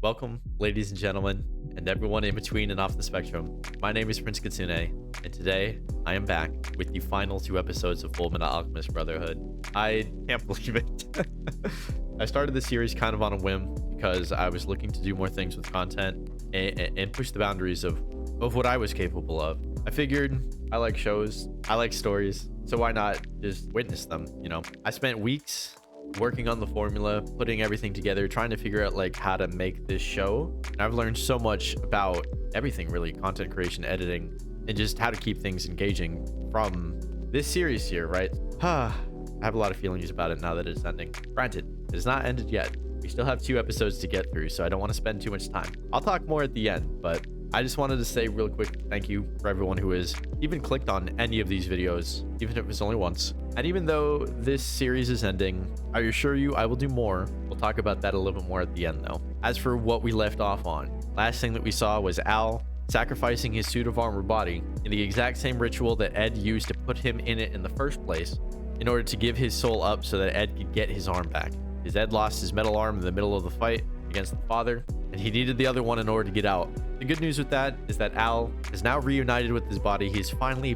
Welcome, ladies and gentlemen, and everyone in between and off the spectrum. My name is Prince Kitsune, and today I am back with the final 2 episodes of Fullmetal Alchemist Brotherhood. I can't believe it. I started this series kind of on a whim because I was looking to do more things with content and push the boundaries of what I was capable of. I figured I like shows, I like stories, so why not just witness them, you know? I spent weeks working on the formula, putting everything together, trying to figure out like how to make this show. And I've learned so much about everything, really, content creation, editing, and just how to keep things engaging from this series here, right? I have a lot of feelings about it now that it's ending. Granted, it has not ended yet. We still have 2 episodes to get through, so I don't want to spend too much time. I'll talk more at the end, but I just wanted to say real quick thank you for everyone who has even clicked on any of these videos, even if it was only once. And even though this series is ending, I assure you I will do more. We'll talk about that a little bit more at the end though. As for what we left off on, last thing that we saw was Al sacrificing his suit of armor body in the exact same ritual that Ed used to put him in it in the first place in order to give his soul up so that Ed could get his arm back. His Ed lost his metal arm in the middle of the fight against the father, and he needed the other one in order to get out. The good news with that is that Al is now reunited with his body. He's finally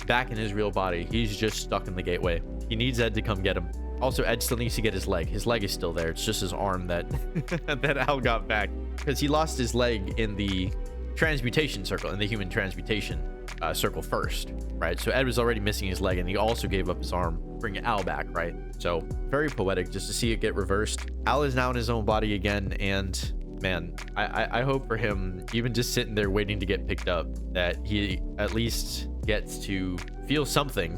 back in his real body. He's just stuck in the gateway. He needs Ed to come get him. Also, Ed still needs to get his leg. His leg is still there. It's just his arm that that Al got back, because he lost his leg in the transmutation circle, in the human transmutation circle first, right? So Ed was already missing his leg, and he also gave up his arm, bringing Al back, right? So very poetic just to see it get reversed. Al is now in his own body again, and man, I hope for him, even just sitting there waiting to get picked up, that he at least gets to feel something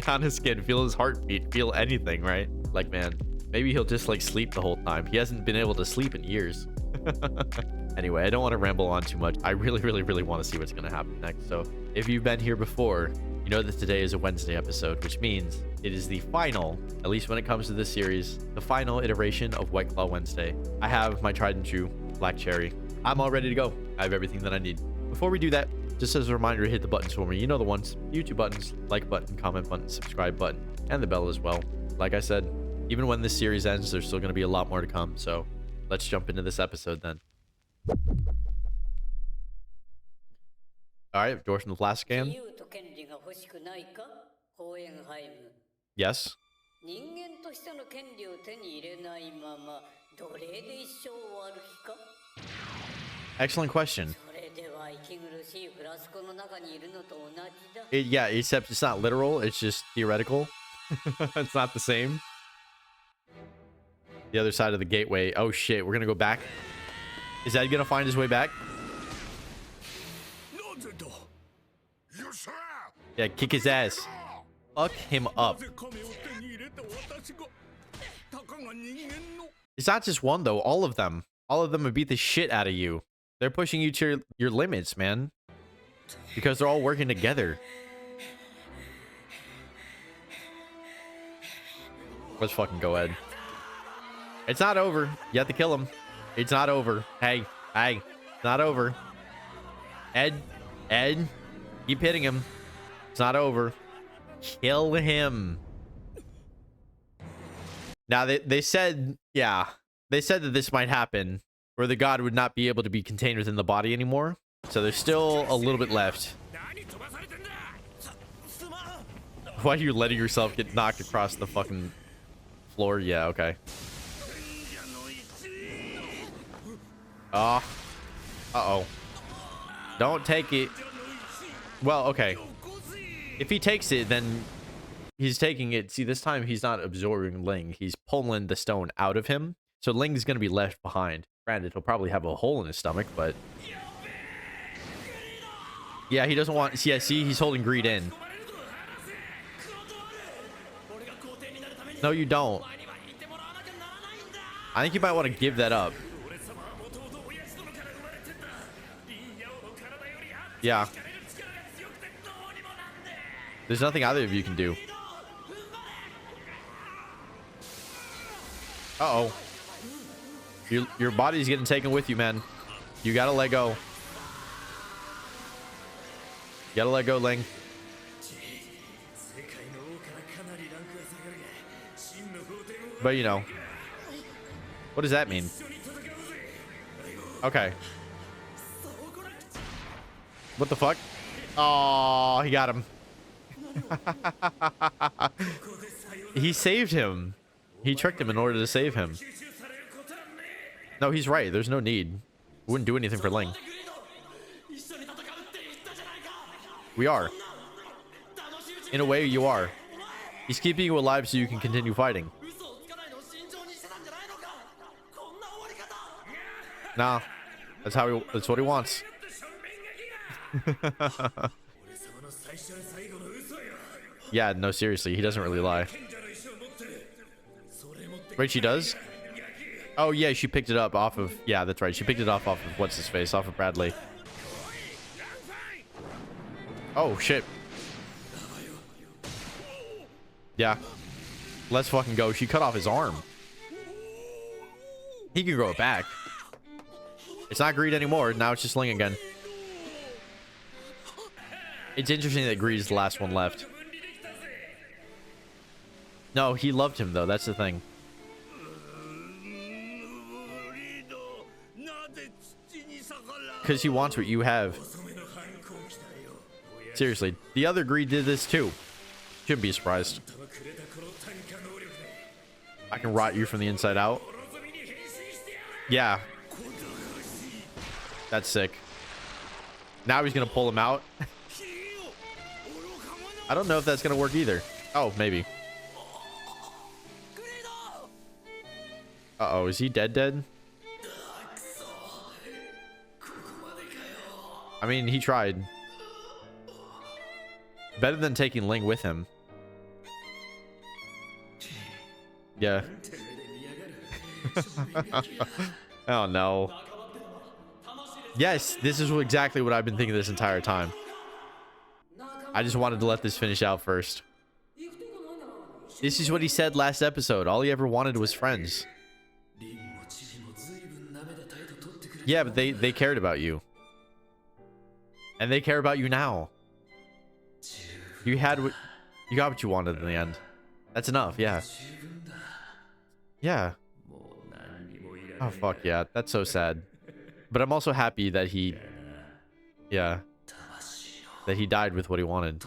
on his skin, feel his heartbeat, feel anything, right? Like, man, maybe he'll just like sleep the whole time. He hasn't been able to sleep in years. Anyway, I don't want to ramble on too much. I really want to see what's going to happen next. So if you've been here before, you know that today is a Wednesday episode, which means it is the final, at least when it comes to this series, the final iteration of White Claw Wednesday. I have my tried and true black cherry. I'm all ready to go. I have everything that I need. Before we do that, just as a reminder, hit the buttons for me. You know the ones. YouTube buttons, like button, comment button, subscribe button, and the bell as well. Like I said, even when this series ends, there's still going to be a lot more to come. So let's jump into this episode then. All right, door from the flask scan. Yes. Excellent question. Yeah, except it's not literal, it's just theoretical. It's not the same. The other side of the gateway. Oh shit, we're gonna go back. Is Ed gonna find his way back? Yeah, kick his ass. Fuck him up. It's not just one though, all of them. All of them would beat the shit out of you. They're pushing you to your limits, man. Because they're all working together. Let's fucking go, Ed. It's not over. You have to kill him. It's not over. Hey, it's not over. Ed, keep hitting him. It's not over. Kill him. Now, they said, yeah, they said that this might happen, where the god would not be able to be contained within the body anymore. So there's still a little bit left. Why are you letting yourself get knocked across the fucking floor? Yeah, okay. Uh-oh. Don't take it. Well, okay. If he takes it, then he's taking it. See, this time he's not absorbing Ling. He's pulling the stone out of him. So Ling's going to be left behind. Granted, he'll probably have a hole in his stomach, but... yeah, he doesn't want... yeah, see, he's holding greed in. No, you don't. I think you might want to give that up. Yeah. There's nothing either of you can do. Uh-oh. Your body's getting taken with you, man. You gotta let go. You gotta let go, Ling. But, you know. What does that mean? Okay. What the fuck? Oh, he got him. He saved him. He tricked him in order to save him. No, he's right. There's no need. Wouldn't do anything for Ling. We are. In a way, you are. He's keeping you alive so you can continue fighting. Nah. That's what he wants. Yeah, no, seriously. He doesn't really lie. Wait, she does? Oh, yeah, she picked it up off of... Yeah, that's right. She picked it off of... What's-his-face? Off of Bradley. Oh, shit. Yeah. Let's fucking go. She cut off his arm. He can grow it back. It's not Greed anymore. Now it's just Ling again. It's interesting that Greed is the last one left. No, he loved him, though. That's the thing. Because he wants what you have. Seriously. The other Greed did this, too. Shouldn't be surprised. I can rot you from the inside out. Yeah. That's sick. Now he's going to pull him out. I don't know if that's going to work either. Oh, maybe. Uh-oh, is he dead? I mean, he tried. Better than taking Ling with him. Yeah. Oh, no. Yes, this is exactly what I've been thinking this entire time. I just wanted to let this finish out first. This is what he said last episode. All he ever wanted was friends. Yeah, but they cared about you. And they care about you now. You got what you wanted in the end. That's enough, yeah. Yeah. Oh, fuck yeah. That's so sad. But I'm also happy that he... Yeah. That he died with what he wanted.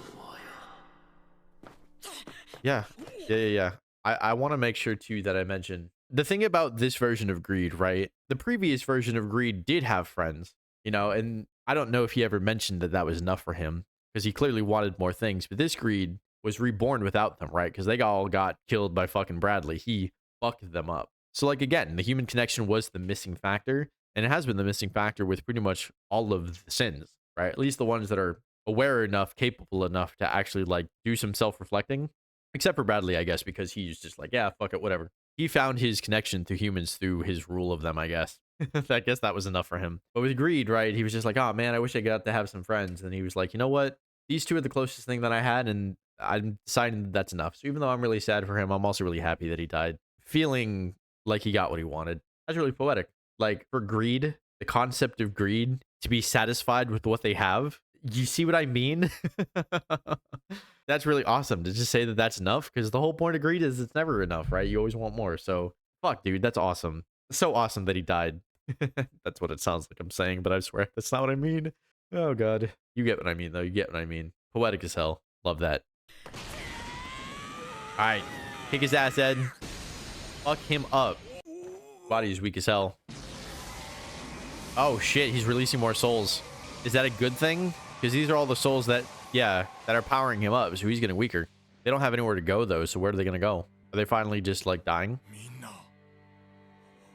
Yeah. Yeah. I want to make sure, too, that I mention... The thing about this version of Greed, right? The previous version of Greed did have friends, you know, and I don't know if he ever mentioned that that was enough for him, because he clearly wanted more things. But this Greed was reborn without them, right? Because they all got killed by fucking Bradley. He fucked them up. So, like, again, the human connection was the missing factor, and it has been the missing factor with pretty much all of the sins, right? At least the ones that are aware enough, capable enough to actually, like, do some self-reflecting. Except for Bradley, I guess, because he's just like, yeah, fuck it, whatever. He found his connection to humans through his rule of them, I guess. I guess that was enough for him. But with Greed, right, he was just like, oh, man, I wish I got to have some friends. And he was like, you know what? These two are the closest thing that I had, and I'm deciding that that's enough. So even though I'm really sad for him, I'm also really happy that he died. Feeling like he got what he wanted. That's really poetic. Like, for Greed, the concept of Greed, to be satisfied with what they have. You see what I mean? That's really awesome to just say that that's enough, because the whole point of Greed is it's never enough, right? You always want more. So, fuck, dude, that's awesome. So awesome that he died. That's what it sounds like I'm saying, but I swear that's not what I mean. Oh, God. You get what I mean, though. You get what I mean. Poetic as hell. Love that. All right. Kick his ass, Ed. Fuck him up. Body is weak as hell. Oh, shit. He's releasing more souls. Is that a good thing? Because these are all the souls that, yeah, that are powering him up. So he's getting weaker. They don't have anywhere to go, though. So where are they going to go? Are they finally just, like, dying?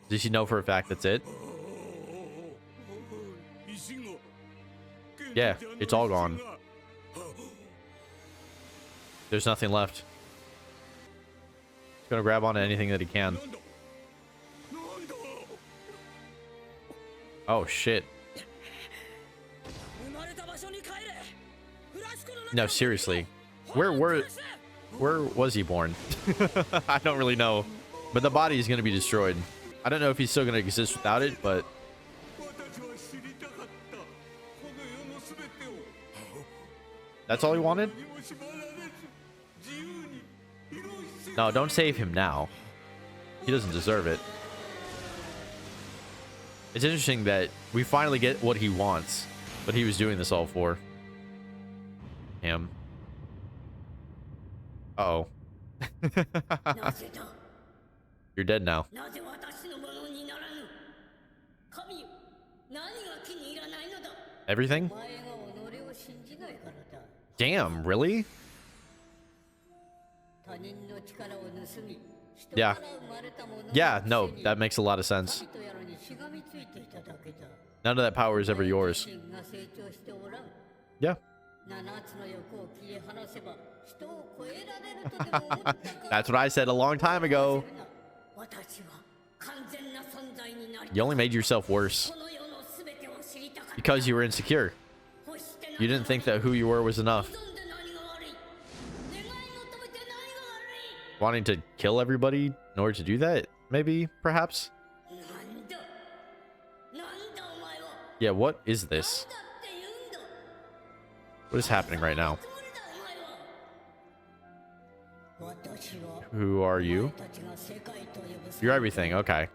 Does he know for a fact that's it? Yeah, it's all gone. There's nothing left. He's going to grab onto anything that he can. Oh, shit. No, seriously. Where was he born? I don't really know. But the body is going to be destroyed. I don't know if he's still going to exist without it, but... That's all he wanted? No, don't save him now. He doesn't deserve it. It's interesting that we finally get what he wants, but he was doing this all for him. Uh-oh. You're dead now. Everything? Damn, really? Yeah. Yeah, no, that makes a lot of sense. None of that power is ever yours. Yeah. That's what I said a long time ago. You only made yourself worse because you were insecure. You didn't think that who you were was enough. Wanting to kill everybody in order to do that? Maybe, perhaps? Yeah, what is this? What is happening right now? Who are you? You're everything, okay.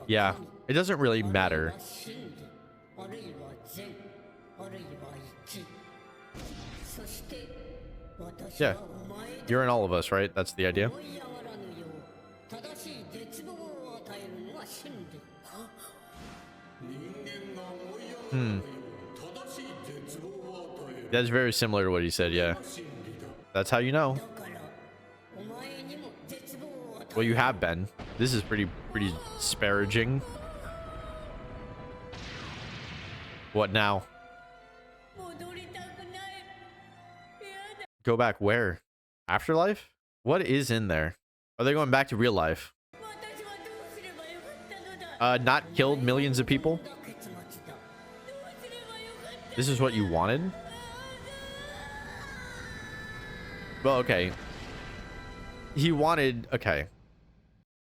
Yeah, it doesn't really matter. Yeah, you're in all of us, right? That's the idea. That's very similar to what he said, yeah. That's how you know. Well, you have been. This is pretty disparaging. What now? Go back where? Afterlife? What is in there? Are they going back to real life? Not killed millions of people? This is what you wanted? Well, okay. He wanted... Okay.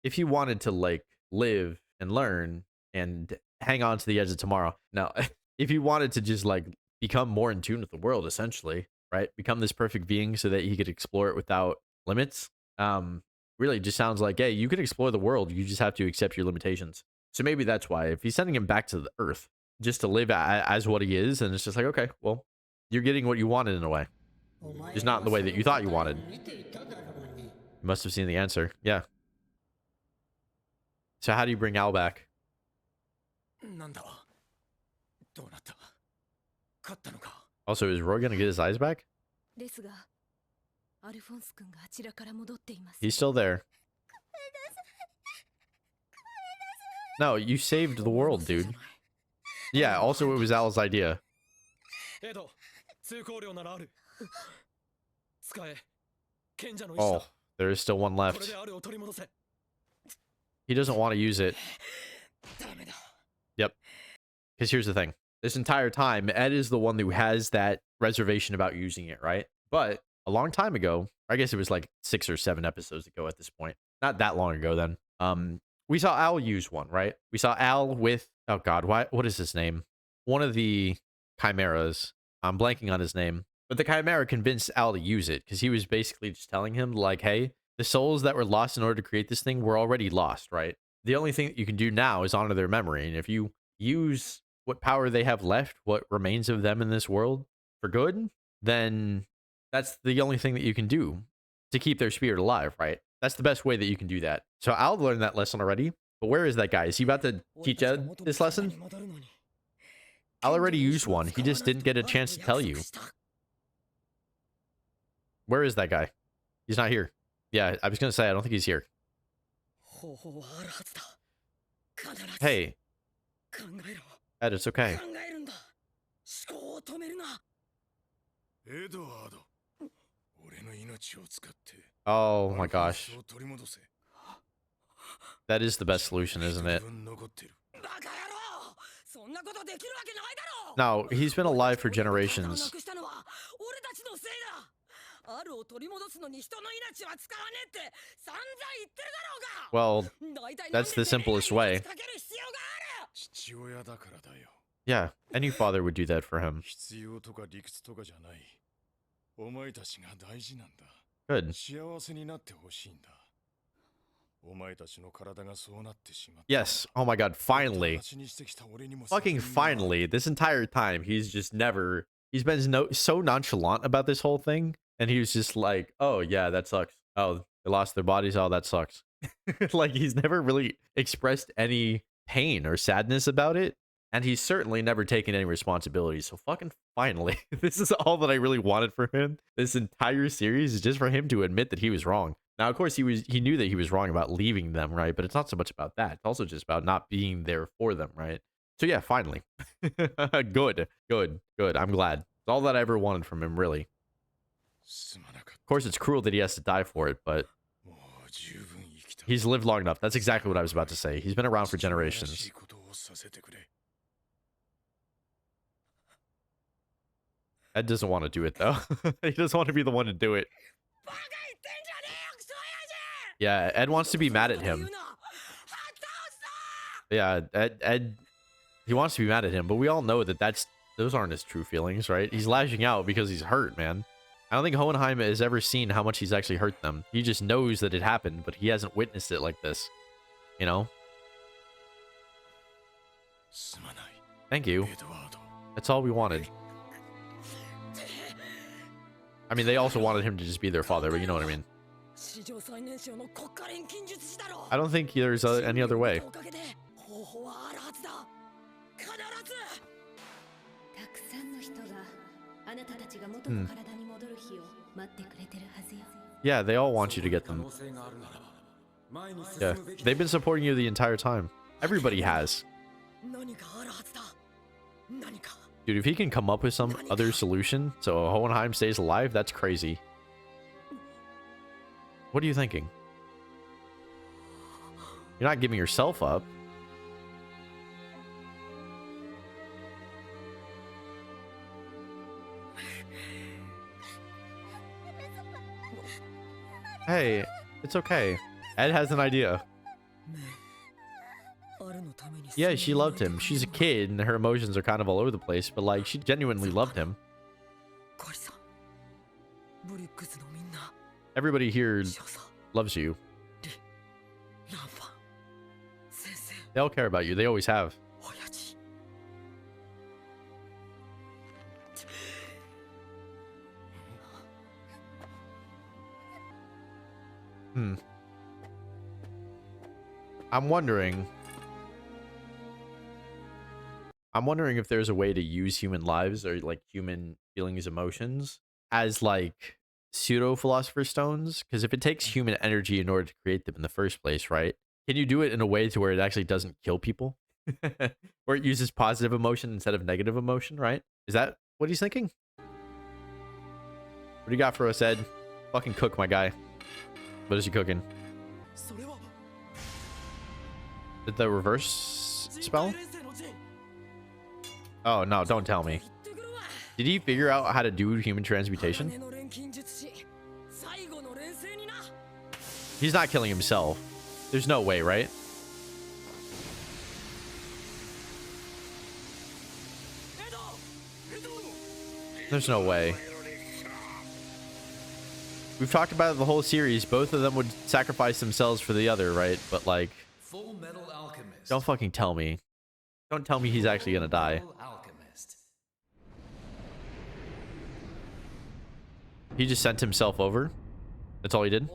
If he wanted to, like, live and learn and hang on to the edge of tomorrow. Now, if he wanted to just, like, become more in tune with the world, essentially, right? Become this perfect being so that he could explore it without limits. Really just sounds like, hey, you can explore the world. You just have to accept your limitations. So maybe that's why. If he's sending him back to the Earth just to live as what he is, and it's just like, okay, well, you're getting what you wanted in a way. Just not in the way that you thought you wanted. You must have seen the answer. Yeah. So how do you bring Al back? Also, is Roy gonna get his eyes back? He's still there. No, you saved the world, dude. Yeah, also it was Al's idea. Oh, there is still one left. He doesn't want to use it. Yep. Because here's the thing. This entire time, Ed is the one who has that reservation about using it, right? But a long time ago, I guess it was like 6 or 7 episodes ago at this point. Not that long ago then. We saw Al use one, right? We saw Al with... Oh god, what is his name? One of the chimeras. I'm blanking on his name. But the chimera convinced Al to use it because he was basically just telling him, like, hey, the souls that were lost in order to create this thing were already lost, right? The only thing that you can do now is honor their memory. And if you use what power they have left, what remains of them in this world for good, then that's the only thing that you can do to keep their spirit alive, right? That's the best way that you can do that. So Al learned that lesson already. But where is that guy? Is he about to teach Ed this lesson? Al already used one. He just didn't get a chance to tell you. Where is that guy? He's not here. Yeah, I was going to say, I don't think he's here. Hey. Ed, it's okay. Oh my gosh. That is the best solution, isn't it? No, he's been alive for generations. Well, that's the simplest way. Yeah, any father would do that for him. Good. Yes. Oh my god, finally. Fucking finally. This entire time, he's just never... He's been so nonchalant about this whole thing. And he was just like, oh yeah, that sucks. Oh, they lost their bodies. Oh, that sucks. Like, he's never really expressed any pain or sadness about it. And he's certainly never taken any responsibility. So fucking finally, this is all that I really wanted for him. This entire series is just for him to admit that he was wrong. Now, of course, he knew that he was wrong about leaving them, right? But it's not so much about that. It's also just about not being there for them, right? So yeah, finally. Good. I'm glad. It's all that I ever wanted from him, really. Of course, it's cruel that he has to die for it, but he's lived long enough. That's exactly what I was about to say. He's been around for generations. Ed doesn't want to do it, though. He doesn't want to be the one to do it. Yeah, Ed wants to be mad at him. Yeah, Ed, he wants to be mad at him, but we all know that those aren't his true feelings, right? He's lashing out because he's hurt, man. I don't think Hohenheim has ever seen how much he's actually hurt them. He just knows that it happened, but he hasn't witnessed it like this. You know? Thank you. That's all we wanted. I mean, they also wanted him to just be their father, but you know what I mean. I don't think there's any other way. Yeah, they all want you to get them. Yeah, they've been supporting you the entire time. Everybody has. Dude, if he can come up with some other solution so Hohenheim stays alive, that's crazy. What are you thinking? You're not giving yourself up. Hey, it's okay. Ed has an idea. Yeah, she loved him. She's a kid and her emotions are kind of all over the place, but like, she genuinely loved him. Everybody here loves you. They all care about you. They always have. I'm wondering if there's a way to use human lives or like human feelings, emotions as like pseudo philosopher's stones. Because if it takes human energy in order to create them in the first place, right? Can you do it in a way to where it actually doesn't kill people? Or it uses positive emotion instead of negative emotion, right? Is that what he's thinking? What do you got for us, Ed? Fucking cook, my guy. What is he cooking? Did the reverse spell? Oh, no, don't tell me. Did he figure out how to do human transmutation? He's not killing himself. There's no way, right? There's no way. We've talked about it the whole series. Both of them would sacrifice themselves for the other, right? But like, don't fucking tell me. Don't tell me he's actually gonna die. He just sent himself over? That's all he did?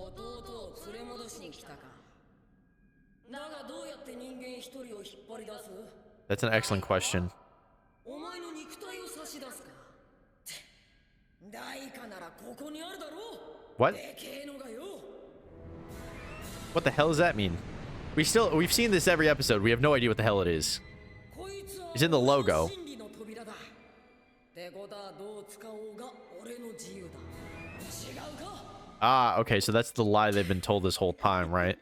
That's an excellent question. What? What the hell does that mean? We've seen this every episode. We have no idea what the hell it is. It's in the logo. Ah, okay, so that's the lie they've been told this whole time, right?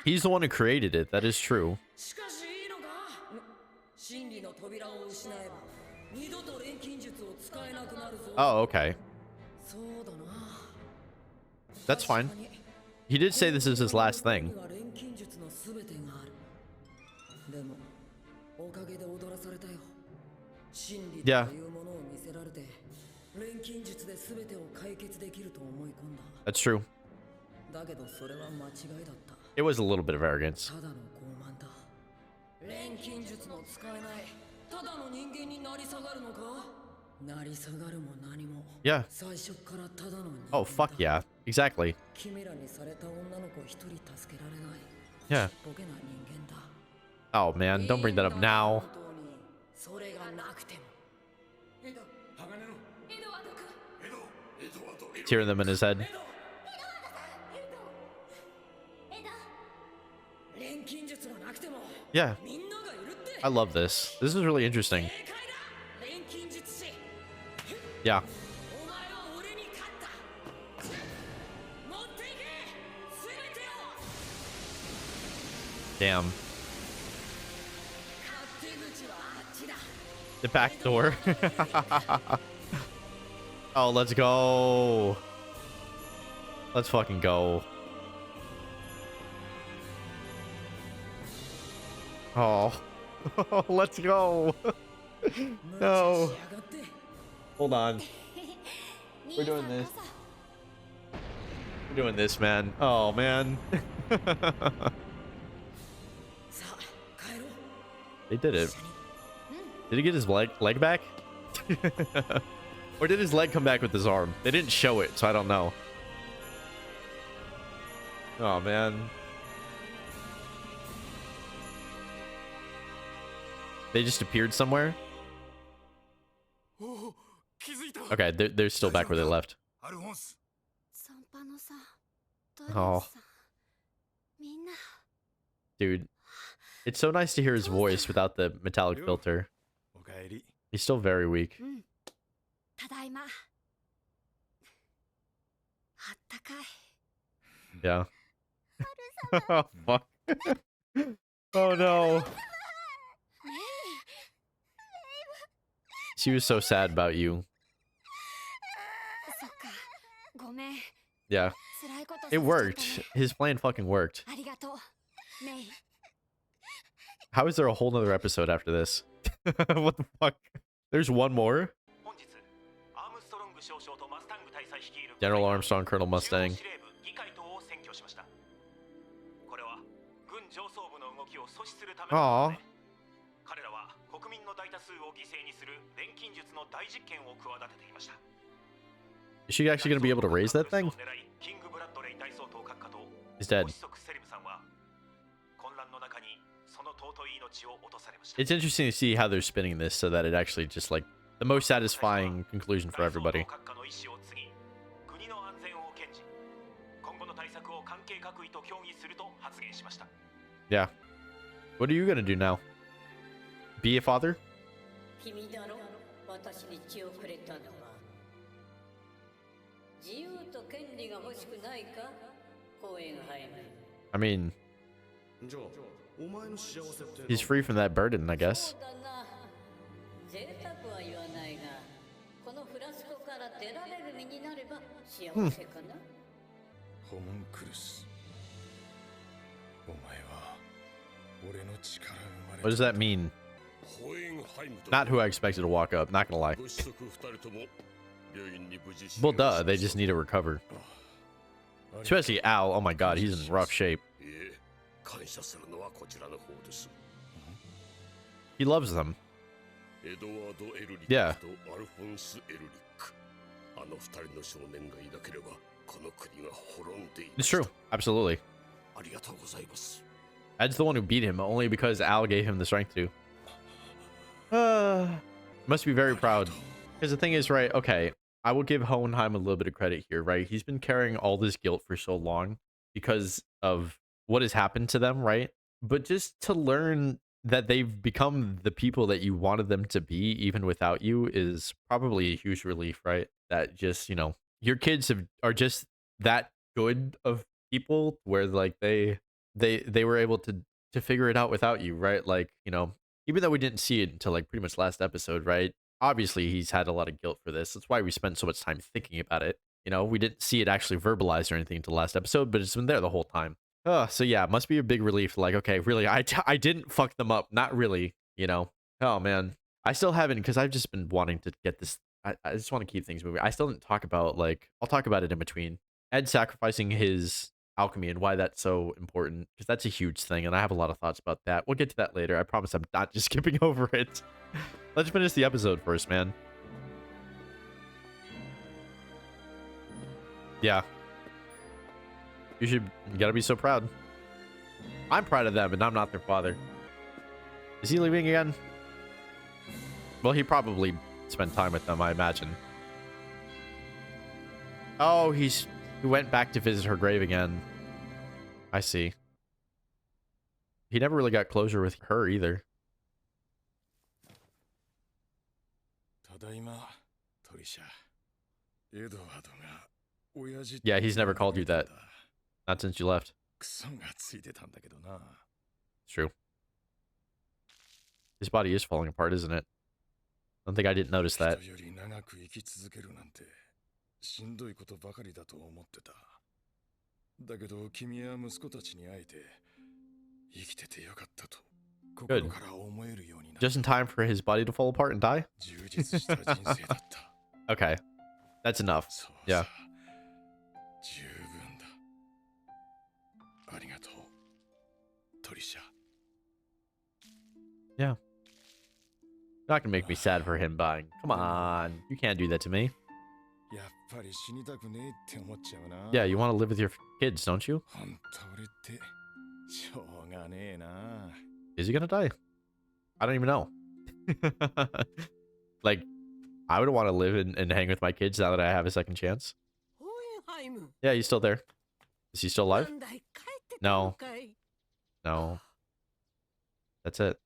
He's the one who created it. That is true. Oh, okay. That's fine. He did say this is his last thing. Yeah. That's true. It was a little bit of arrogance. Yeah. Oh, fuck yeah. Exactly. Yeah. Oh, man. Don't bring that up now. He's hearing them in his head. Yeah. I love this. This is really interesting. Yeah. Damn. The back door. Oh, let's go. Let's fucking go. Oh. Let's go. No. Hold on. We're doing this. We're doing this, man. Oh, man. They did it. Did he get his leg back? Or did his leg come back with his arm? They didn't show it, so I don't know. Oh, man. They just appeared somewhere? Okay, they're still back where they left. Oh. Dude. It's so nice to hear his voice without the metallic filter. He's still very weak. Yeah. Oh, fuck. Oh, no. She was so sad about you. Yeah. It worked. His plan fucking worked. How is there a whole nother episode after this? What the fuck? There's one more? General Armstrong, Colonel Mustang. Aww. Is she actually going to be able to raise that thing? He's dead. It's interesting to see how they're spinning this so that it actually just like the most satisfying conclusion for everybody. Yeah. What are you going to do now? Be a father? I mean, he's free from that burden, I guess. What does that mean? Not who I expected to walk up, not gonna lie. Well, duh, they just need to recover. Especially Al, oh my god, he's in rough shape. He loves them. Yeah. It's true, absolutely. Ed's the one who beat him, only because Al gave him the strength to. Must be very proud. Because the thing is, right, okay, I will give Hohenheim a little bit of credit here, right? He's been carrying all this guilt for so long because of what has happened to them, right? But just to learn that they've become the people that you wanted them to be, even without you, is probably a huge relief, right? That just, you know, your kids are just that good of people where like they were able to figure it out without you, right? Like, you know, even though we didn't see it until like pretty much last episode, right? Obviously, he's had a lot of guilt for this. That's why we spent so much time thinking about it. You know, we didn't see it actually verbalized or anything until last episode, but it's been there the whole time. So yeah, it must be a big relief. Like, okay, really, I didn't fuck them up. Not really, you know. Oh, man. I still haven't, because I've just been wanting to get this I just want to keep things moving. I still didn't talk about, like, I'll talk about it in between. Ed sacrificing his alchemy and why that's so important, because that's a huge thing, and I have a lot of thoughts about that. We'll get to that later. I promise I'm not just skipping over it. Let's finish the episode first, man. Yeah. You gotta be so proud. I'm proud of them, and I'm not their father. Is he leaving again? Well, he probably spent time with them, I imagine. Oh, he went back to visit her grave again. I see. He never really got closure with her either. Yeah, he's never called you that. Not since you left. It's true. His body is falling apart, isn't it? I don't think I didn't notice that. Good. Just in time for his body to fall apart and die? Okay. That's enough. Yeah. Yeah. You're not gonna make me sad for him dying. Come on. You can't do that to me. Yeah, you want to live with your kids, don't you? Is he gonna die? I don't even know. Like, I would want to live and hang with my kids now that I have a second chance. Yeah, he's still there. Is he still alive? No. No. That's it.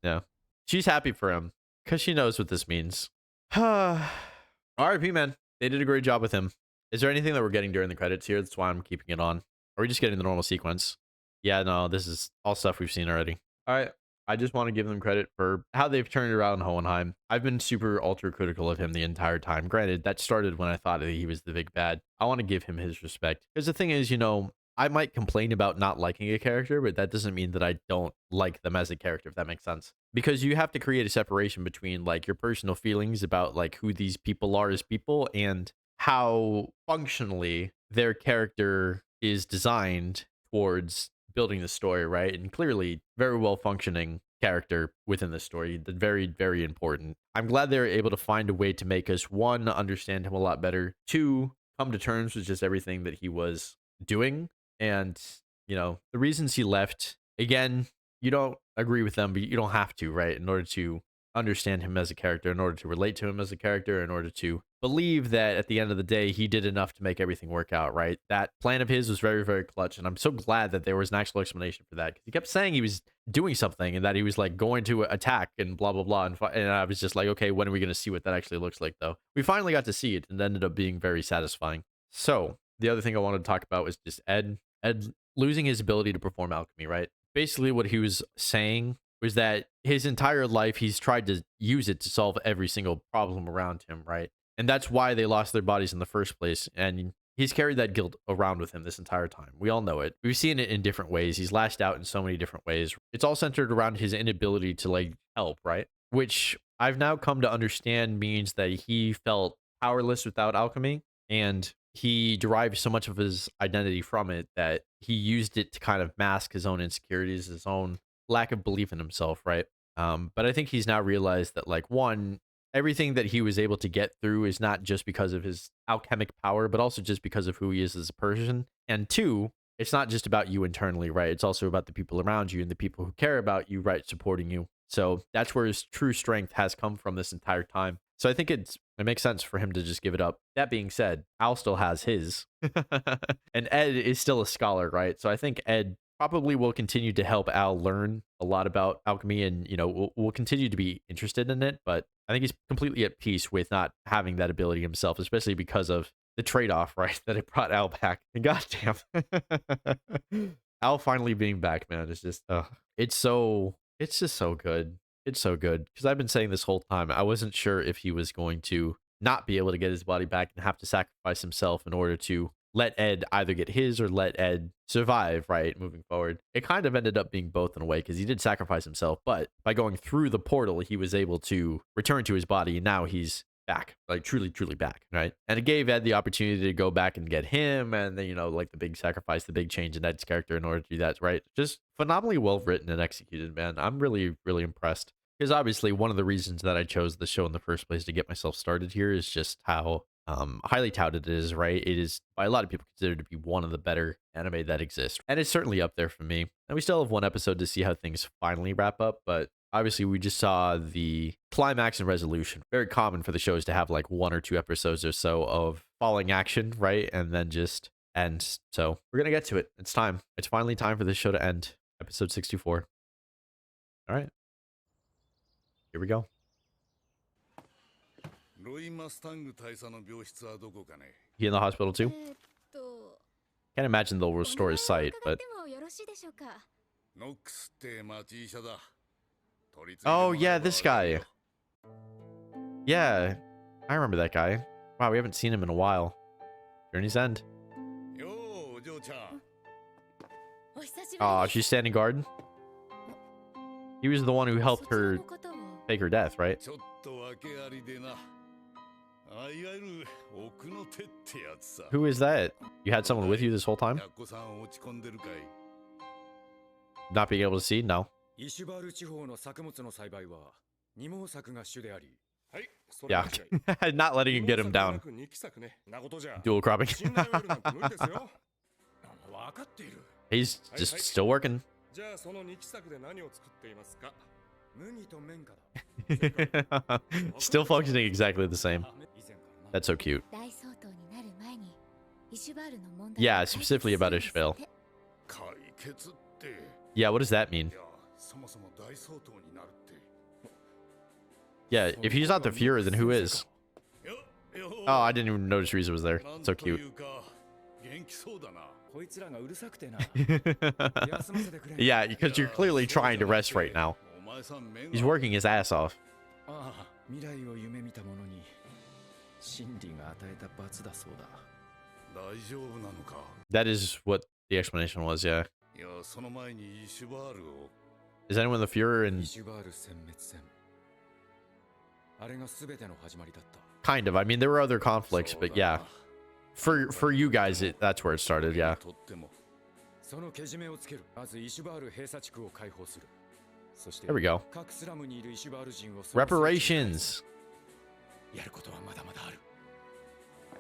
Yeah. She's happy for him because she knows what this means. RIP, man. They did a great job with him. Is there anything that we're getting during the credits here? That's why I'm keeping it on. Are we just getting the normal sequence? Yeah, no, this is all stuff we've seen already. All right. I just want to give them credit for how they've turned around Hohenheim. I've been super ultra critical of him the entire time. Granted, that started when I thought that he was the big bad. I want to give him his respect. Because the thing is, you know, I might complain about not liking a character, but that doesn't mean that I don't like them as a character, if that makes sense. Because you have to create a separation between, like, your personal feelings about, like, who these people are as people and how functionally their character is designed towards building the story, right? And clearly very well functioning character within the story. Very, very important. I'm glad they were able to find a way to make us, one, understand him a lot better, two, come to terms with just everything that he was doing. And, you know, the reasons he left, again, you don't agree with them, but you don't have to, right? In order to understand him as a character, in order to relate to him as a character, in order to believe that at the end of the day, he did enough to make everything work out, right? That plan of his was very, very clutch. And I'm so glad that there was an actual explanation for that. He kept saying he was doing something and that he was like going to attack and blah, blah, blah. And I was just like, okay, when are we going to see what that actually looks like, though? We finally got to see it and it ended up being very satisfying. So the other thing I wanted to talk about was just Ed losing his ability to perform alchemy, right? Basically what he was saying was that his entire life, he's tried to use it to solve every single problem around him, right? And that's why they lost their bodies in the first place. And he's carried that guilt around with him this entire time. We all know it. We've seen it in different ways. He's lashed out in so many different ways. It's all centered around his inability to, like, help, right? Which I've now come to understand means that he felt powerless without alchemy. And he derived so much of his identity from it that he used it to kind of mask his own insecurities, his own lack of belief in himself, right? But I think he's now realized that, like, one, everything that he was able to get through is not just because of his alchemic power, but also just because of who he is as a person. And two, it's not just about you internally, right? It's also about the people around you and the people who care about you, right? Supporting you. So that's where his true strength has come from this entire time. So I think it makes sense for him to just give it up. That being said, Al still has his. And Ed is still a scholar, right? So I think Ed probably will continue to help Al learn a lot about alchemy and, you know, will continue to be interested in it. But I think he's completely at peace with not having that ability himself, especially because of the trade-off, right? That it brought Al back. And goddamn, Al finally being back, man, is just, it's just so good. It's so good. Because I've been saying this whole time, I wasn't sure if he was going to not be able to get his body back and have to sacrifice himself in order to let Ed either get his or let Ed survive, right? Moving forward. It kind of ended up being both in a way because he did sacrifice himself, but by going through the portal, he was able to return to his body, and now he's back, like truly back, right? And it gave Ed the opportunity to go back and get him, and then, like the big sacrifice, the big change in Ed's character in order to do that, right? Just phenomenally well written and executed, man. I'm really impressed. Because obviously one of the reasons that I chose the show in the first place to get myself started here is just how highly touted it is, right? It is by a lot of people considered to be one of the better anime that exists, and it's certainly up there for me. And we still have one episode to see how things finally wrap up, but obviously we just saw the climax and resolution. Very common for the shows to have like 1 or 2 episodes or so of falling action, right? And then just end. So we're gonna get to it. It's time. It's finally time for this show to end. Episode 64. All right. Here we go. He in the hospital too? Can't imagine they'll restore his sight, but... Oh, yeah, this guy. Yeah, I remember that guy. Wow, we haven't seen him in a while. Journey's End. Aw, she's standing guard. He was the one who helped her fake her death, right? Who is that? You had someone with you this whole time? Not being able to see? No. Yeah, not letting him get him down. Dual cropping. He's just still working. Still functioning exactly the same. That's so cute. Yeah, specifically about Ishvale. Yeah, what does that mean? Yeah, if he's not the Fuhrer, then who is? Oh, I didn't even notice Riza was there. So cute. Yeah, because you're clearly trying to rest right now. He's working his ass off. That is what the explanation was, yeah. Is anyone the Fuhrer in... Kind of. I mean, there were other conflicts, but yeah. For you guys, that's where it started, yeah. There we go. Reparations.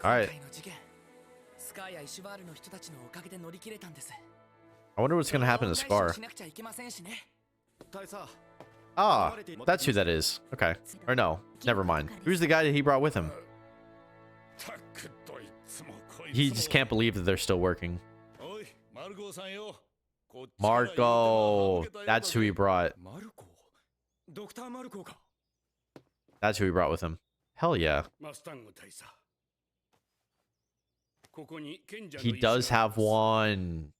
Alright. I wonder what's gonna happen to Scar. Ah, that's who that is. Okay. Or no, never mind. Who's the guy that he brought with him? He just can't believe that they're still working. Marco. That's who he brought. That's who he brought with him. Hell yeah. He does have one.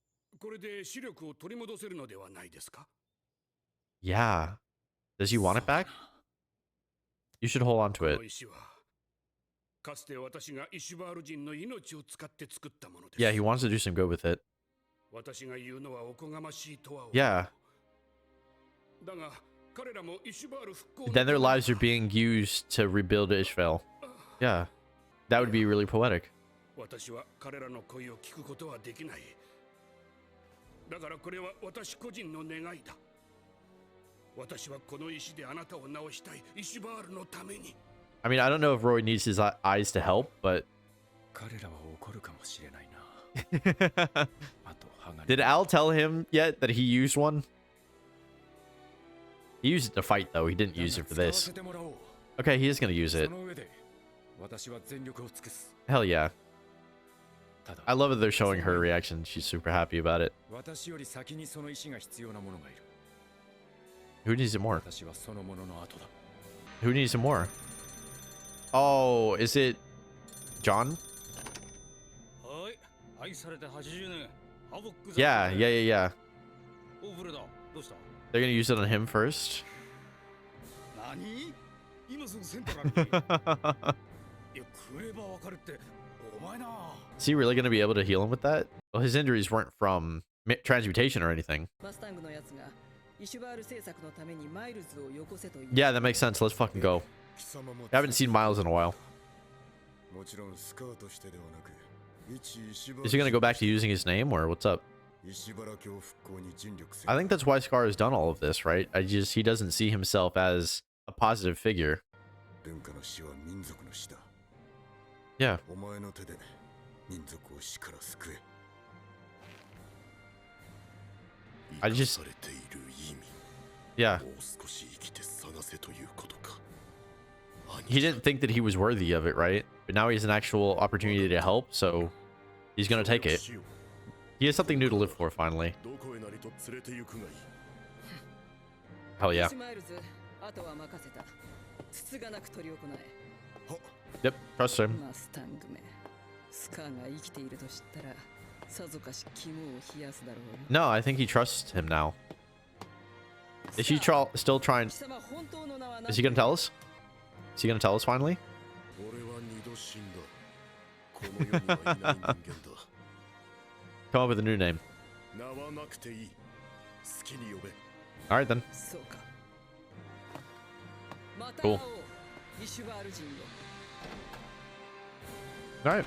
Yeah. Does he want it back? You should hold on to it. Yeah, he wants to do some good with it. Yeah. Then their lives are being used to rebuild Ishvale. Yeah. That would be really poetic. I mean, I don't know if Roy needs his eyes to help, but... Did Al tell him yet that he used one? He used it to fight, though. He didn't use it for this. Okay, he is going to use it. Hell yeah. I love that they're showing her reaction. She's super happy about it. Who needs it more? Who needs it more? Oh, is it John? Yeah. They're gonna use it on him first. Is he really going to be able to heal him with that? Well, his injuries weren't from transmutation or anything. Yeah, that makes sense. Let's fucking go. I haven't seen Miles in a while. Is he going to go back to using his name, or what's up? I think that's why Scar has done all of this, right? He doesn't see himself as a positive figure. Yeah. Yeah. He didn't think that he was worthy of it, right? But now he has an actual opportunity to help, so he's gonna take it. He has something new to live for, finally. Hell yeah. Yep, trust him. No, I think he trusts him now. Is he still trying? Is he gonna tell us? Is he gonna tell us finally? Come up with a new name. Alright then. Cool. Alright.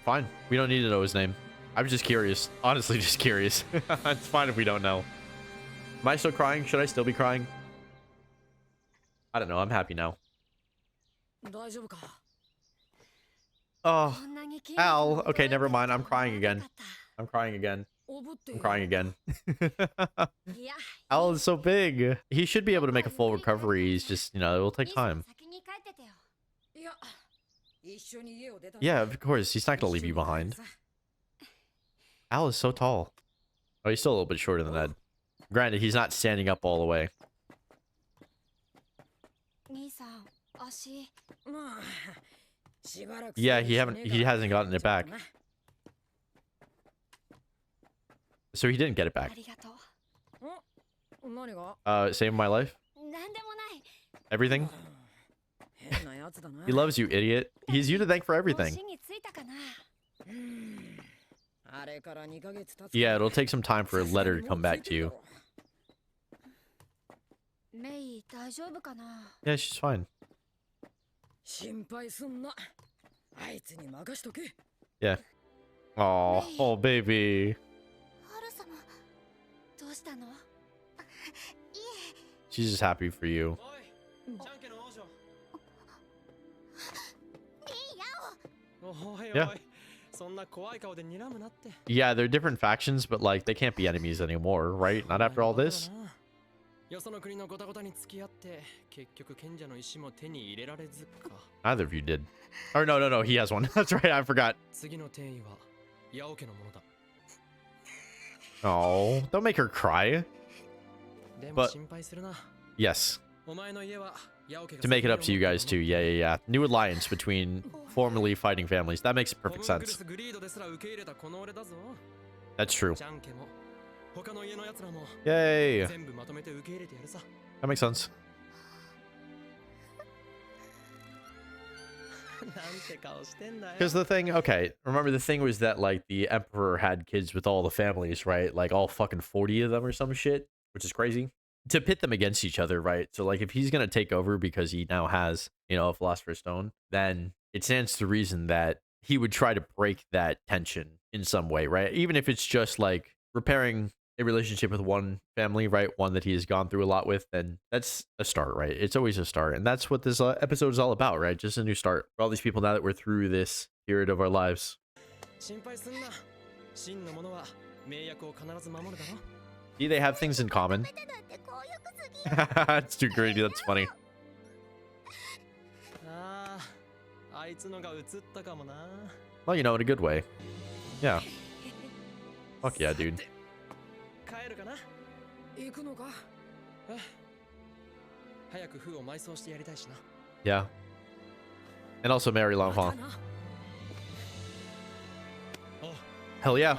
Fine. We don't need to know his name. I'm just curious. Honestly, just curious. It's fine if we don't know. Am I still crying? Should I still be crying? I don't know. I'm happy now. Oh, Al. Okay, never mind. I'm crying again. I'm crying again. I'm crying again. Al is so big. He should be able to make a full recovery. He's just, you know, it will take time. Yeah, of course. He's not going to leave you behind. Al is so tall. Oh, he's still a little bit shorter than that. Granted, he's not standing up all the way. Yeah, he hasn't gotten it back. So he didn't get it back. Saving my life? Everything? He loves you, idiot. He's you to thank for everything. Yeah, it'll take some time for a letter to come back to you. Yeah, she's fine. Yeah. Oh, baby. She's just happy for you. Yeah. Yeah, they're different factions, but like they can't be enemies anymore, right? Not after all this. Neither of you did. Or no, he has one. That's right, I forgot. Oh, don't make her cry. But yes. To make it up to you guys too. Yeah. New alliance between formerly fighting families. That makes perfect sense. That's true. Yay. That makes sense. Because the thing, okay, remember the thing was that like the Emperor had kids with all the families, right? Like all fucking 40 of them or some shit, which is crazy. To pit them against each other, right? So like if he's gonna take over because he now has, you know, a Philosopher's Stone, then it stands to reason that he would try to break that tension in some way, right? Even if it's just like repairing a relationship with one family, right? One that he has gone through a lot with, then that's a start, right? It's always a start. And that's what this episode is all about, right? Just a new start for all these people now that we're through this period of our lives. See, they have things in common. It's too greedy. That's funny. Well, you know, in a good way. Yeah. Fuck yeah, dude. Yeah. And also marry L'Enfant. Hell yeah.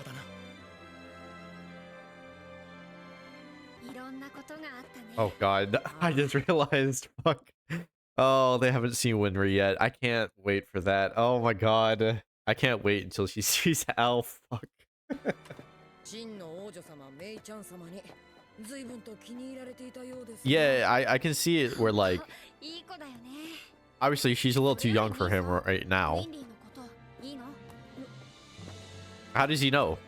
Oh god, I just realized. Fuck. Oh, they haven't seen Winry yet. I can't wait for that. Oh my god. I can't wait until she sees Al. Fuck. Yeah, I can see it where like obviously she's a little too young for him right now. How does he know?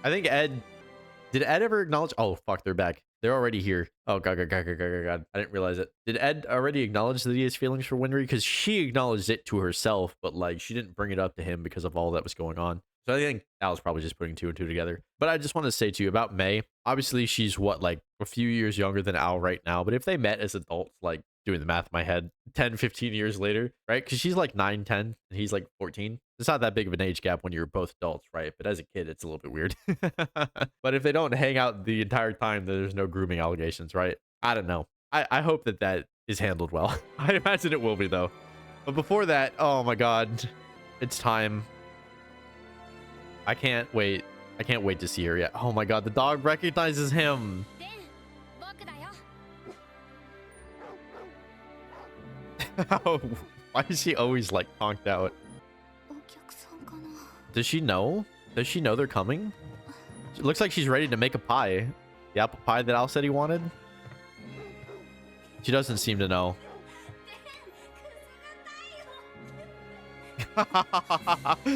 I think Ed... Did Ed ever acknowledge... Oh, fuck, they're back. They're already here. Oh, God. I didn't realize it. Did Ed already acknowledge that he has feelings for Winry? Because she acknowledged it to herself, but, like, she didn't bring it up to him because of all that was going on. So I think Al's probably just putting two and two together. But I just want to say to you about May. Obviously, she's, what, like, a few years younger than Al right now. But if they met as adults, like, doing the math in my head, 10, 15 years later, right? Because she's, like, 9, 10, and he's, like, 14. It's not that big of an age gap when you're both adults, right? But as a kid, it's a little bit weird. But if they don't hang out the entire time, then there's no grooming allegations, right? I don't know. I hope that that is handled well. I imagine it will be, though. But before that, oh my god. It's time. I can't wait. I can't wait to see her yet. Oh my god, the dog recognizes him. Why is she always, like, conked out? Does she know? Does she know they're coming? It looks like she's ready to make a pie. The apple pie that Al said he wanted. She doesn't seem to know.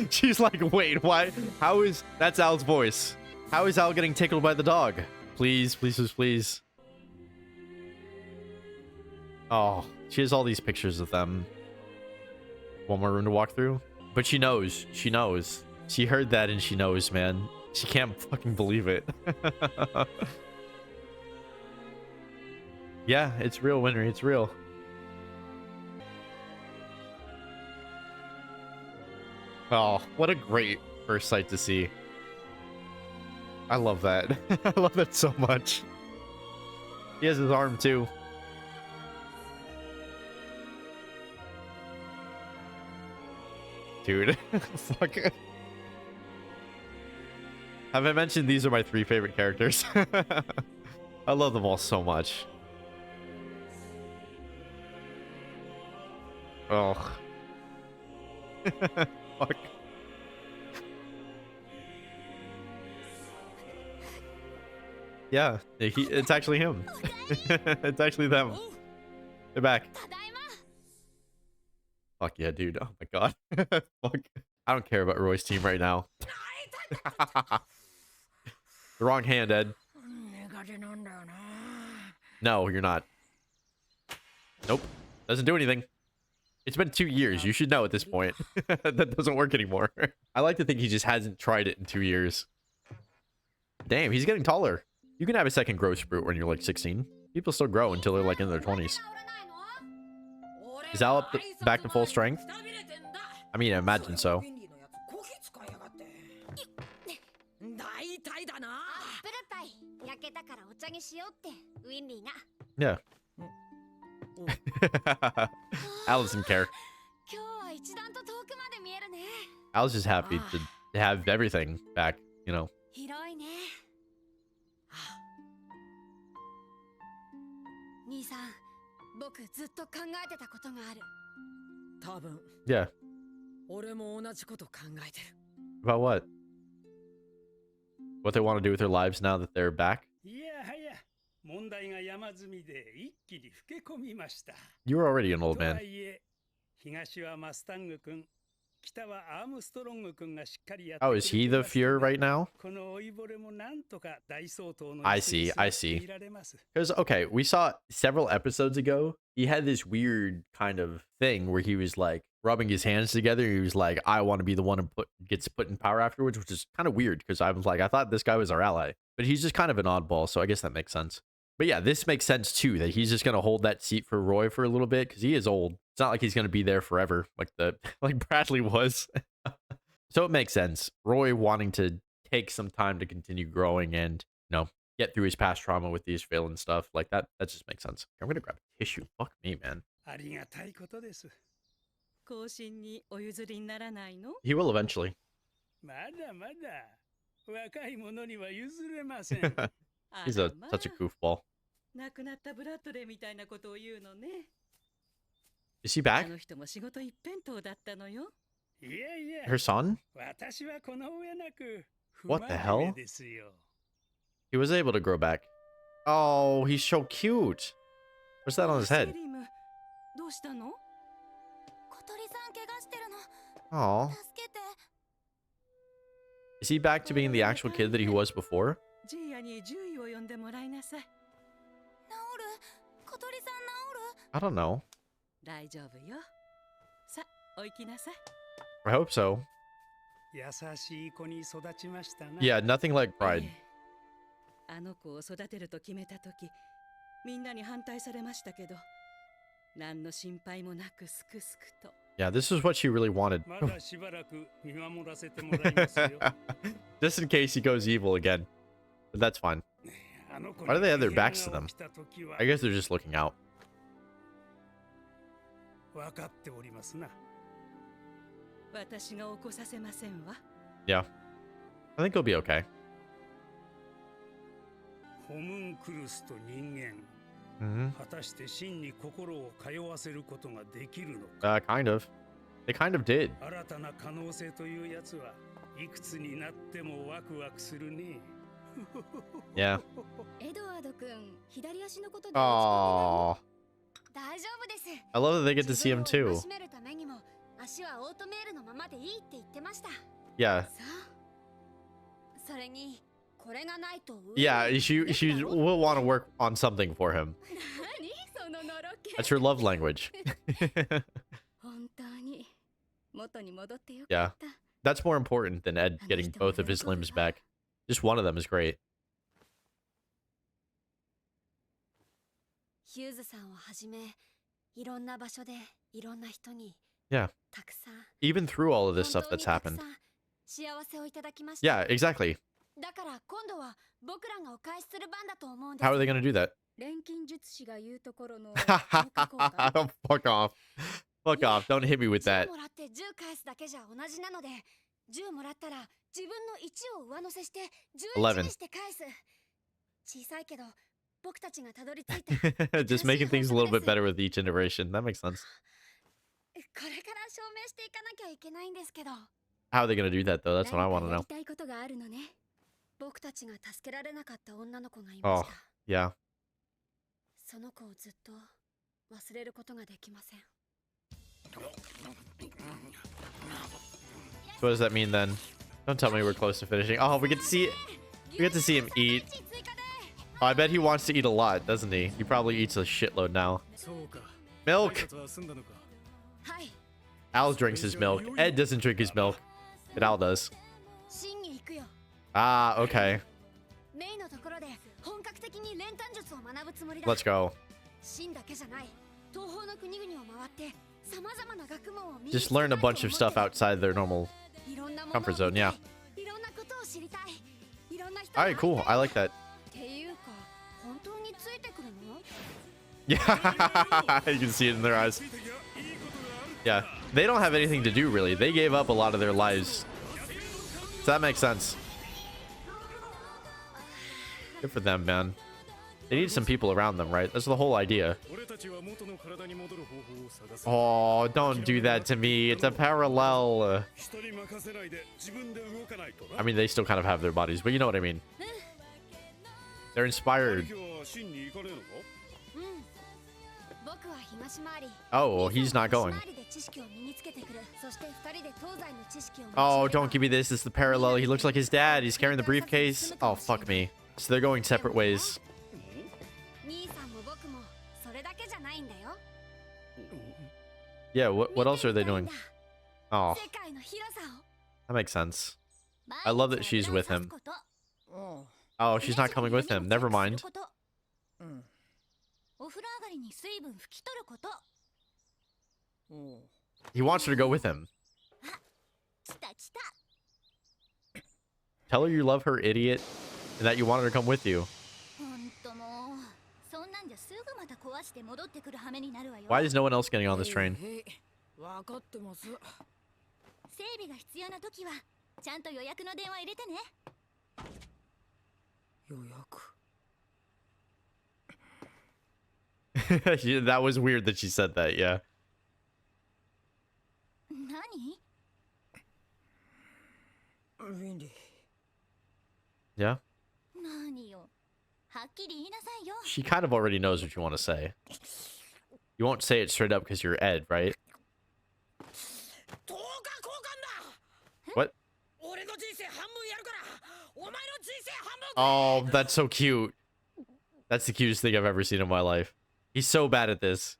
She's like, wait, why? How is... That's Al's voice. How is Al getting tickled by the dog? Please, please, please, please. Oh, she has all these pictures of them. One more room to walk through. But she knows. She knows. She heard that and she knows, man. She can't fucking believe it. Yeah, it's real, Winry. It's real. Oh, what a great first sight to see. I love that. I love that so much. He has his arm too. Dude, fuck. Have I mentioned these are my 3 favorite characters? I love them all so much. Oh. Fuck. Yeah, it's actually him. It's actually them. They're back. Fuck yeah, dude. Oh my god. Fuck. I don't care about Roy's team right now. The wrong hand, Ed. No, you're not. Nope. Doesn't do anything. It's been 2 years. You should know at this point. That doesn't work anymore. I like to think he just hasn't tried it in 2 years. Damn, he's getting taller. You can have a second growth spurt when you're like 16. People still grow until they're like in their 20s. Is Al up back to full strength? I mean, I imagine so. Yeah. Al doesn't care. Al's just happy to have everything back, you know. Yeah. About what? What they want to do with their lives now that they're back? You were already an old man. Oh, is he the Fuhrer right now? I see. Because, okay, we saw several episodes ago, he had this weird kind of thing where he was like rubbing his hands together. He was like, I want to be the one who gets put in power afterwards, which is kind of weird because I was like, I thought this guy was our ally. But he's just kind of an oddball, so I guess that makes sense. But yeah, this makes sense too, that he's just going to hold that seat for Roy for a little bit because he is old. It's not like he's going to be there forever like Bradley was. So it makes sense. Roy wanting to take some time to continue growing and, you know, get through his past trauma with these villain stuff like that. That just makes sense. I'm going to grab a tissue. Fuck me, man. He will eventually. He's such a goofball. Is he back? Her son? What the hell? He was able to grow back. Oh, he's so cute. What's that on his head? Oh. Is he back to being the actual kid that he was before? I don't know. I hope so. Yeah, nothing like pride. Yeah, this is what she really wanted. Just in case he goes evil again. But that's fine. Why do they have their backs to them? I guess they're just looking out. Yeah. I think he'll be okay. Kind of. They kind of did. Yeah. Aww. I love that they get to see him too. Yeah. Yeah, she will want to work on something for him. That's her love language. Yeah. That's more important than Ed getting both of his limbs back. Just one of them is great. Yeah. Even through all of this stuff that's happened. Yeah, exactly. How are they going to do that? Fuck off. Fuck off. Don't hit me with that. 11. Just making things a little bit better with each iteration. That makes sense. How are they going to do that, though? That's what I want to know. Oh, yeah. So what does that mean then? Don't tell me we're close to finishing. Oh, we get to see him eat. Oh, I bet he wants to eat a lot, doesn't he? He probably eats a shitload now. Milk! Al drinks his milk. Ed doesn't drink his milk. But Al does. Ah, okay. Let's go. Just learn a bunch of stuff outside their normal comfort zone, yeah. Alright, cool. I like that. Yeah, you can see it in their eyes. Yeah, they don't have anything to do, really. They gave up a lot of their lives. So that makes sense. Good for them, man. They need some people around them, right? That's the whole idea. Oh, don't do that to me. It's a parallel. I mean, they still kind of have their bodies, but you know what I mean. They're inspired. Oh, he's not going. Oh, don't give me this. It's the parallel. He looks like his dad. He's carrying the briefcase. Oh, fuck me. So they're going separate ways. Yeah, what else are they doing? Oh. That makes sense. I love that she's with him. Oh, she's not coming with him. Never mind. He wants her to go with him. Tell her you love her, idiot, and that you want her to come with you. Why is no one else getting on this train? That was weird that she said that, yeah. Yeah? She kind of already knows what you want to say. You won't say it straight up because you're Ed, right? What? Oh, that's so cute. That's the cutest thing I've ever seen in my life. He's so bad at this.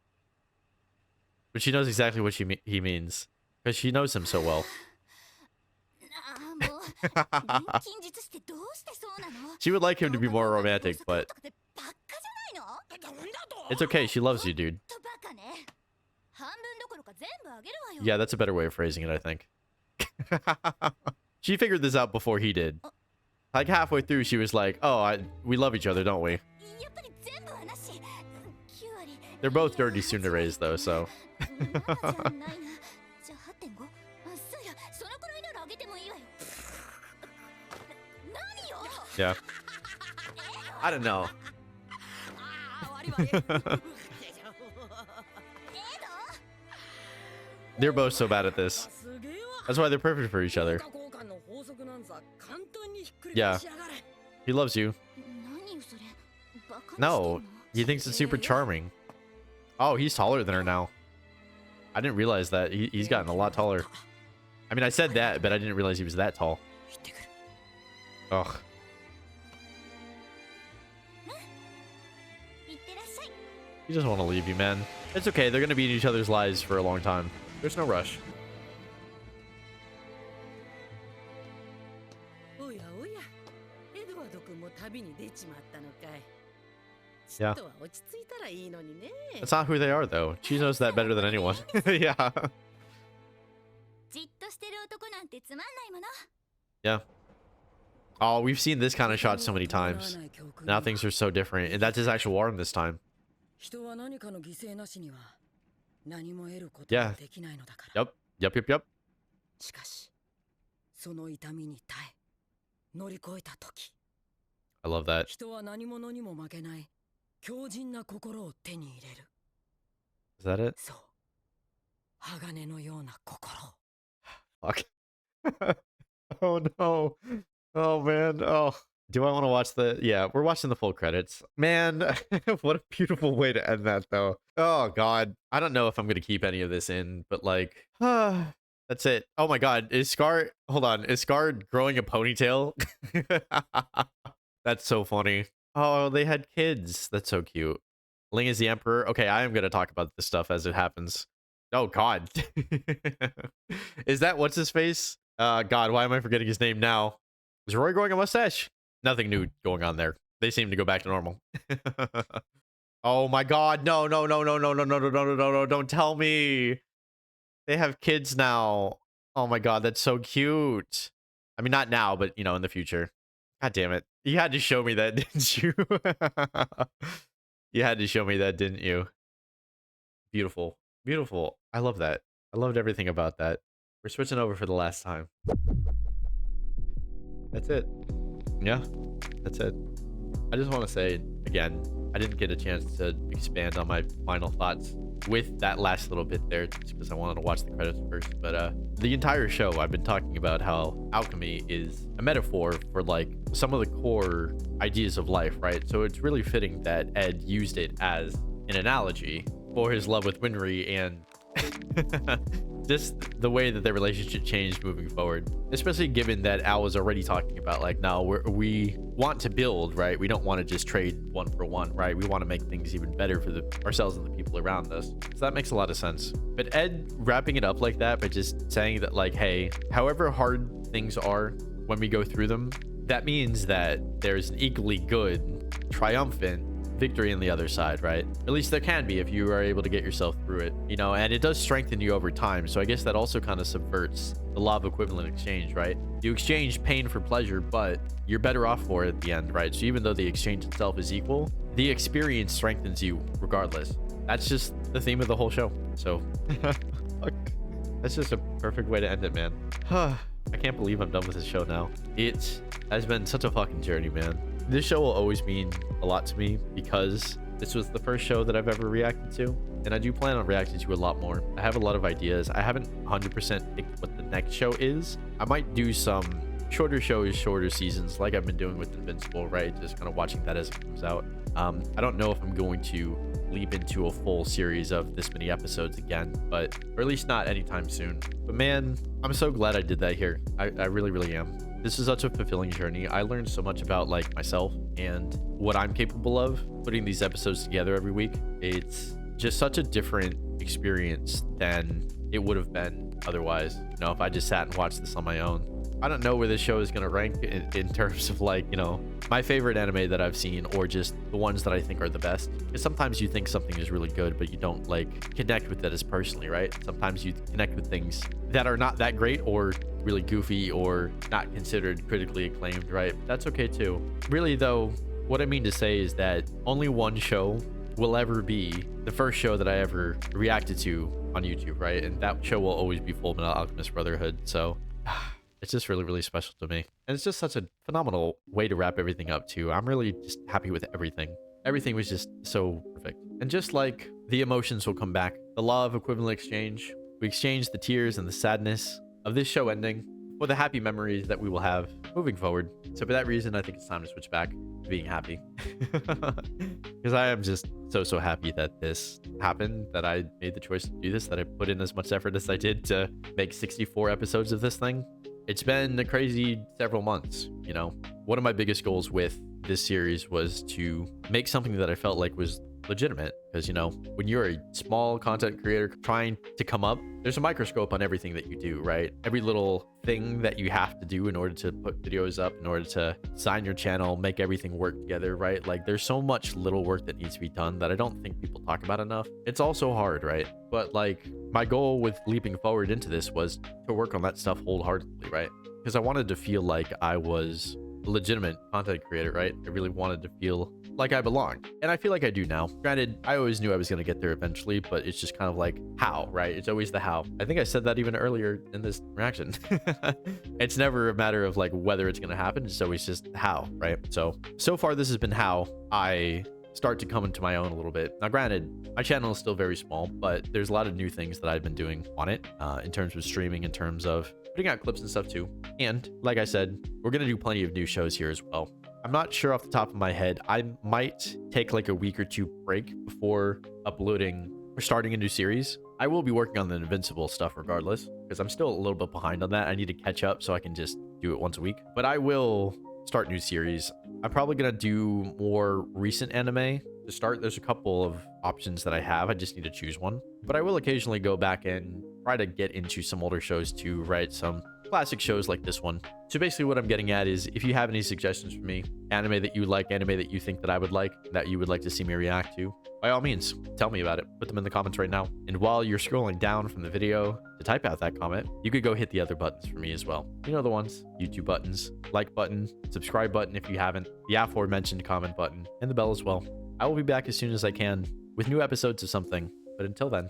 But she knows exactly what he means. Because she knows him so well. She would like him to be more romantic, but it's okay. She loves you, dude. Yeah, that's a better way of phrasing it, I think. She figured this out before he did. Like halfway through, she was like, oh, we love each other, don't we? They're both dirty tsuneres, though, so. Yeah. I don't know. They're both so bad at this. That's why they're perfect for each other. Yeah. He loves you. No. He thinks it's super charming. Oh, he's taller than her now. I didn't realize that. He's gotten a lot taller. I mean, I said that, but I didn't realize he was that tall. Ugh. He doesn't want to leave you, man. It's okay. They're going to be in each other's lives for a long time. There's no rush. Yeah. That's not who they are, though. She knows that better than anyone. Yeah. Yeah. Oh, we've seen this kind of shot so many times. Now things are so different. And that's his actual arm this time. Yeah. Yep. Yep, yep, yep. I love that. Is that it? Fuck. Oh no. Oh man. Oh. Do I want to watch the... Yeah, we're watching the full credits. Man, what a beautiful way to end that, though. Oh, God. I don't know if I'm going to keep any of this in, but, like... that's it. Oh, my God. Is Scar... Hold on. Is Scar growing a ponytail? That's so funny. Oh, they had kids. That's so cute. Ling is the Emperor. Okay, I am going to talk about this stuff as it happens. Oh, God. Is that... What's his face? God, why am I forgetting his name now? Is Roy growing a mustache? Nothing new going on there. They seem to go back to normal. Oh my God. No, no, no, no, no, no, no, no, no, no, no, no. Don't tell me. They have kids now. Oh my God. That's so cute. I mean, not now, but, you know, in the future. God damn it. You had to show me that, didn't you? You had to show me that, didn't you? Beautiful. Beautiful. I love that. I loved everything about that. We're switching over for the last time. That's it. Yeah, that's it. I just want to say, again, I didn't get a chance to expand on my final thoughts with that last little bit there because I wanted to watch the credits first. But the entire show, I've been talking about how alchemy is a metaphor for, like, some of the core ideas of life, right? So it's really fitting that Ed used it as an analogy for his love with Winry and just the way that their relationship changed moving forward, especially given that Al was already talking about, like, no, we want to build, right? We don't want to just trade one for one, right? We want to make things even better for ourselves and the people around us. So that makes a lot of sense. But Ed wrapping it up like that by just saying that, like, hey, however hard things are when we go through them, that means that there's an equally good, triumphant victory on the other side, right? At least there can be if you are able to get yourself through it, you know, and it does strengthen you over time. So I guess that also kind of subverts the law of equivalent exchange, right? You exchange pain for pleasure, but you're better off for it at the end, right? So even though the exchange itself is equal, the experience strengthens you regardless. That's just the theme of the whole show. So that's just a perfect way to end it, man. I can't believe I'm done with this show now. It has been such a fucking journey, man. This show will always mean a lot to me because this was the first show that I've ever reacted to, and I do plan on reacting to a lot more. I have a lot of ideas. I haven't 100% picked what the next show is. I might do some shorter shows, shorter seasons, like I've been doing with Invincible, right? Just kind of watching that as it comes out. I don't know if I'm going to leap into a full series of this many episodes again, but or at least not anytime soon. But man, I'm so glad I did that here. I really, really am. This is such a fulfilling journey. I learned so much about like myself and what I'm capable of putting these episodes together every week. It's just such a different experience than it would have been otherwise, you know, if I just sat and watched this on my own. I don't know where this show is going to rank in terms of like, you know, my favorite anime that I've seen or just the ones that I think are the best. Because sometimes you think something is really good, but you don't like connect with it as personally, right? Sometimes you connect with things that are not that great or really goofy or not considered critically acclaimed, right? That's okay too. Really though, what I mean to say is that only one show will ever be the first show that I ever reacted to on YouTube, right? And that show will always be Fullmetal Alchemist Brotherhood. So it's just really, really special to me. And it's just such a phenomenal way to wrap everything up too. I'm really just happy with everything. Everything was just so perfect. And just like the emotions will come back, the law of equivalent exchange, we exchange the tears and the sadness of this show ending for the happy memories that we will have moving forward. So for that reason, I think it's time to switch back to being happy. Because I am just so happy that this happened, that I made the choice to do this, that I put in as much effort as I did to make 64 episodes of this thing. It's been a crazy several months, you know. One of my biggest goals with this series was to make something that I felt like was legitimate, because, you know, when you're a small content creator trying to come up, there's a microscope on everything that you do, right? Every little thing that you have to do in order to put videos up, in order to sign your channel, make everything work together, right? Like there's so much little work that needs to be done that I don't think people talk about enough. It's also hard, right? But like my goal with leaping forward into this was to work on that stuff wholeheartedly, right? Because I wanted to feel like I was a legitimate content creator, right? I really wanted to feel like I belonged. And I feel like I do now. Granted, I always knew I was going to get there eventually, but it's just kind of like how, right? It's always the how. I think I said that even earlier in this reaction. It's never a matter of like whether it's going to happen. It's always just how, right? So far this has been how I start to come into my own a little bit. Now, granted, my channel is still very small, but there's a lot of new things that I've been doing on it in terms of streaming, in terms of putting out clips and stuff too. And like I said, we're going to do plenty of new shows here as well. I'm not sure off the top of my head. I might take like a week or two break before uploading or starting a new series. I will be working on the Invincible stuff regardless, because I'm still a little bit behind on that. I need to catch up so I can just do it once a week. But I will start new series. I'm probably going to do more recent anime to start. There's a couple of options that I have. I just need to choose one. But I will occasionally go back and try to get into some older shows too, right? Some classic shows like this one. So basically what I'm getting at is if you have any suggestions for me, anime that you like, anime that you think that I would like, that you would like to see me react to, by all means, tell me about it. Put them in the comments right now. And while you're scrolling down from the video to type out that comment, you could go hit the other buttons for me as well. You know the ones: YouTube buttons, like button, subscribe button if you haven't, the aforementioned comment button, and the bell as well. I will be back as soon as I can with new episodes of something. But until then,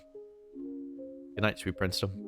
good night, sweet princedom.